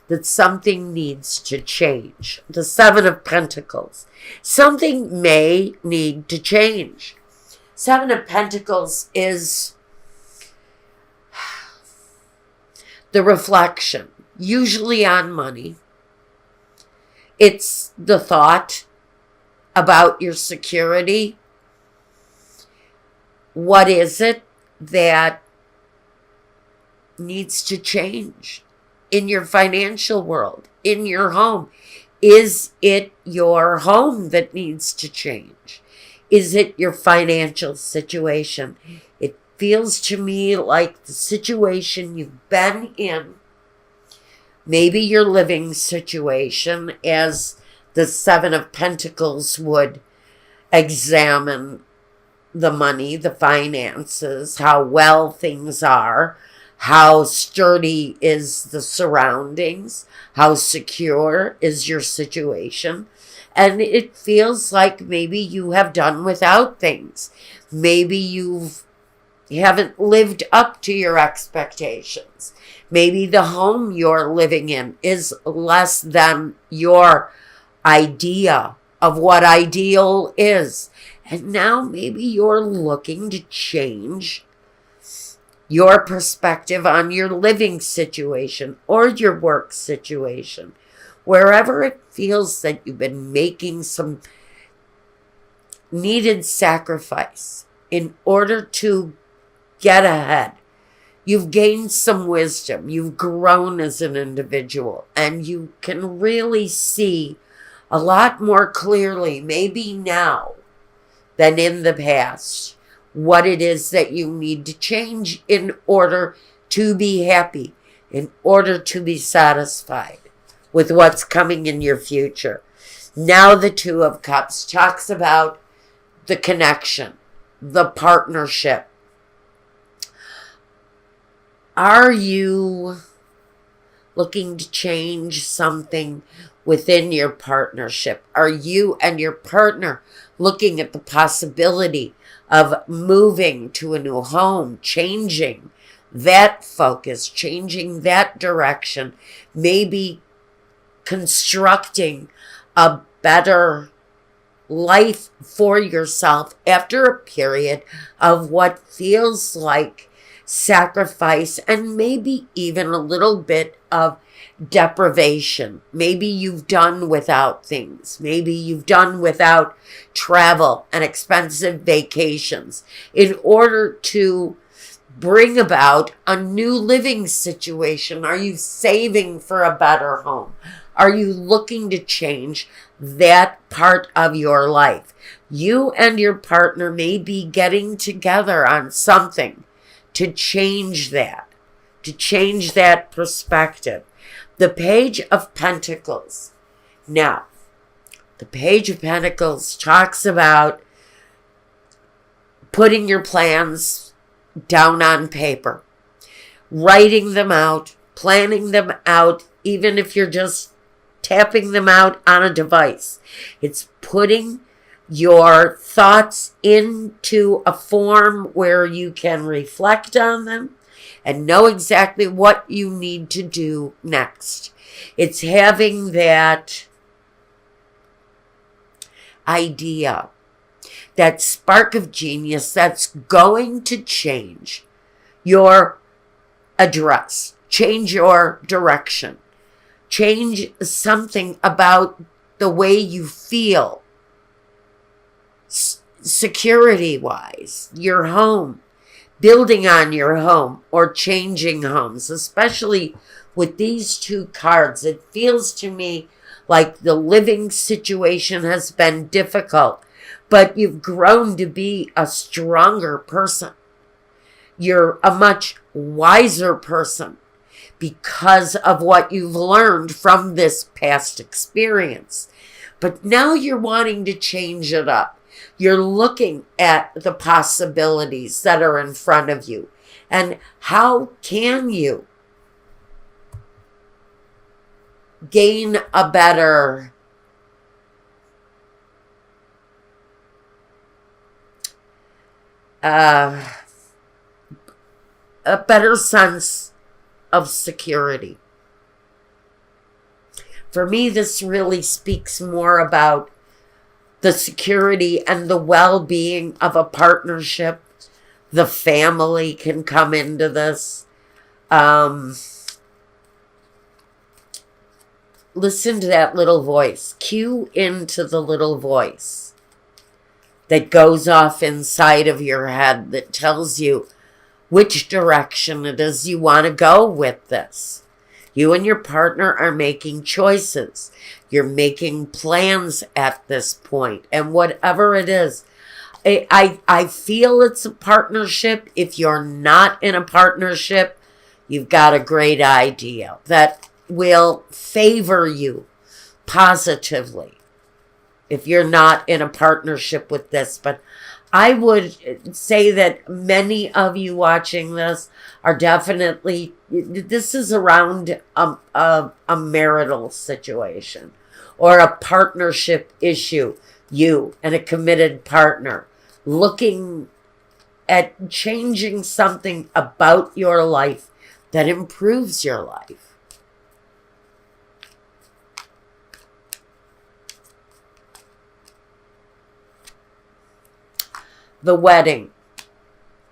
that something needs to change. The Seven of Pentacles. Something may need to change. Seven of Pentacles is the reflection, usually on money. It's the thought about your security. What is it that needs to change in your financial world, in your home? Is it your home that needs to change? Is it your financial situation? It feels to me like the situation you've been in, maybe your living situation, as the Seven of Pentacles would examine the money, the finances, how well things are, how sturdy is the surroundings, how secure is your situation. And it feels like maybe you have done without things. Maybe you haven't lived up to your expectations. Maybe the home you're living in is less than your idea of what ideal is. And now maybe you're looking to change your perspective on your living situation or your work situation. Wherever it feels that you've been making some needed sacrifice in order to get ahead. You've gained some wisdom. You've grown as an individual. And you can really see a lot more clearly, maybe now than in the past, what it is that you need to change in order to be happy, in order to be satisfied with what's coming in your future. Now the Two of Cups talks about the connection, the partnership. Are you looking to change something within your partnership? Are you and your partner looking at the possibility of moving to a new home, changing that focus, changing that direction, maybe constructing a better life for yourself after a period of what feels like sacrifice and maybe even a little bit of deprivation? Maybe you've done without things. Maybe you've done without travel and expensive vacations in order to bring about a new living situation. Are you saving for a better home? Are you looking to change that part of your life? You and your partner may be getting together on something to change that perspective. The Page of Pentacles. Now, the Page of Pentacles talks about putting your plans down on paper, writing them out, planning them out, even if you're just tapping them out on a device. It's putting your thoughts into a form where you can reflect on them and know exactly what you need to do next. It's having that idea, that spark of genius that's going to change your address, change your direction, change something about the way you feel, security-wise, your home, building on your home or changing homes. Especially with these two cards, it feels to me like the living situation has been difficult, but you've grown to be a stronger person. You're a much wiser person because of what you've learned from this past experience. But now you're wanting to change it up. You're looking at the possibilities that are in front of you. And how can you gain a better sense of security? For me, this really speaks more about the security and the well-being of a partnership. The family can come into this. Listen to that little voice. Cue into the little voice that goes off inside of your head that tells you which direction it is you want to go with this. You and your partner are making choices. You're making plans at this point. And whatever it is, I feel it's a partnership. If you're not in a partnership, you've got a great idea that will favor you positively if you're not in a partnership with this. But I would say that many of you watching this are definitely, this is around a marital situation or a partnership issue. You and a committed partner looking at changing something about your life that improves your life. The wedding.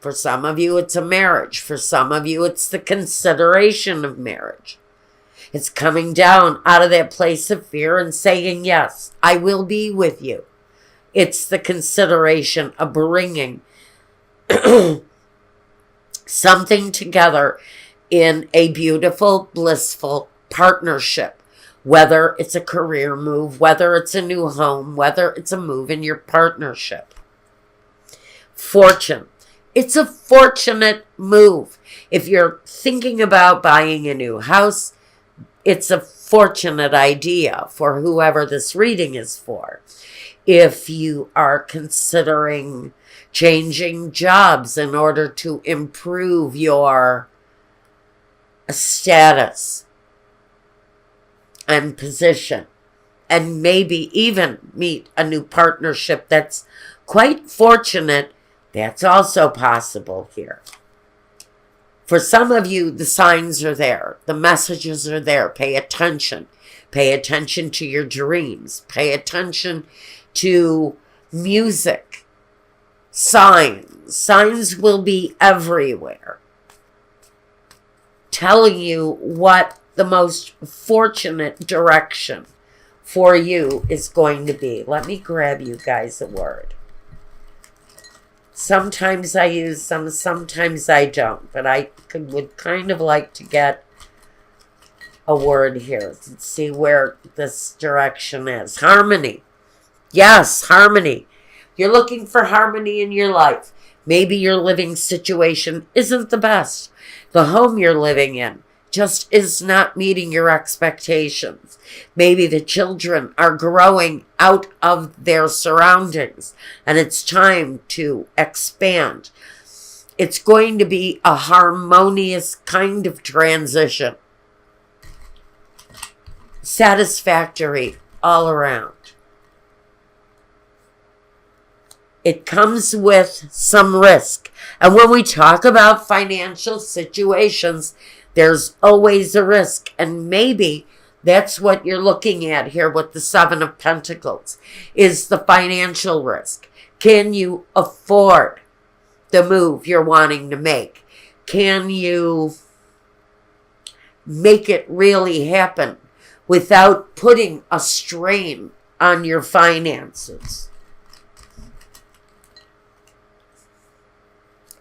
For some of you, it's a marriage. For some of you, it's the consideration of marriage. It's coming down out of that place of fear and saying, yes, I will be with you. It's the consideration of bringing something together in a beautiful, blissful partnership. Whether it's a career move, whether it's a new home, whether it's a move in your partnership. Fortune. It's a fortunate move. If you're thinking about buying a new house, it's a fortunate idea for whoever this reading is for. If you are considering changing jobs in order to improve your status and position, and maybe even meet a new partnership that's quite fortunate, that's also possible here. For some of you, the signs are there. The messages are there. Pay attention. Pay attention to your dreams. Pay attention to music. Signs. Signs will be everywhere, telling you what the most fortunate direction for you is going to be. Let me grab you guys a word. Sometimes I use some, sometimes I don't. But I would kind of like to get a word here. Let's see where this direction is. Harmony. Yes, harmony. You're looking for harmony in your life. Maybe your living situation isn't the best. The home you're living in just is not meeting your expectations. Maybe the children are growing out of their surroundings and it's time to expand. It's going to be a harmonious kind of transition. Satisfactory all around. It comes with some risk. And when we talk about financial situations, there's always a risk. And maybe that's what you're looking at here with the Seven of Pentacles, is the financial risk. Can you afford the move you're wanting to make? Can you make it really happen without putting a strain on your finances?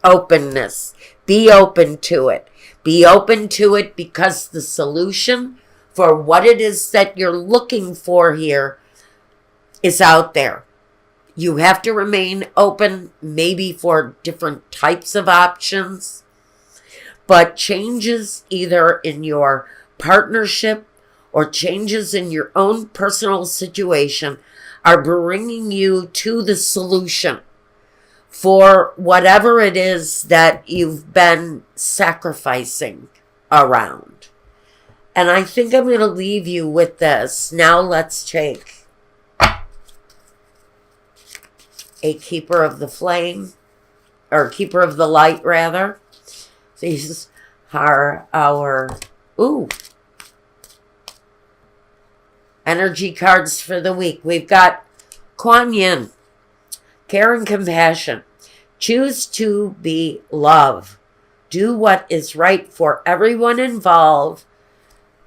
Openness. Be open to it. Be open to it because the solution for what it is that you're looking for here is out there. You have to remain open maybe for different types of options, but changes either in your partnership or changes in your own personal situation are bringing you to the solution for whatever it is that you've been sacrificing around. And I think I'm going to leave you with this. Now let's take a keeper of the flame, or keeper of the light, rather. These are our, Energy cards for the week. We've got Kuan Yin, care and compassion. Choose to be love. Do what is right for everyone involved.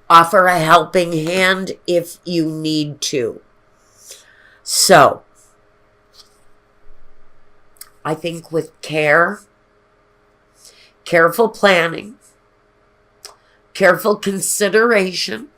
Offer a helping hand if you need to. So, I think with care, careful planning, careful consideration,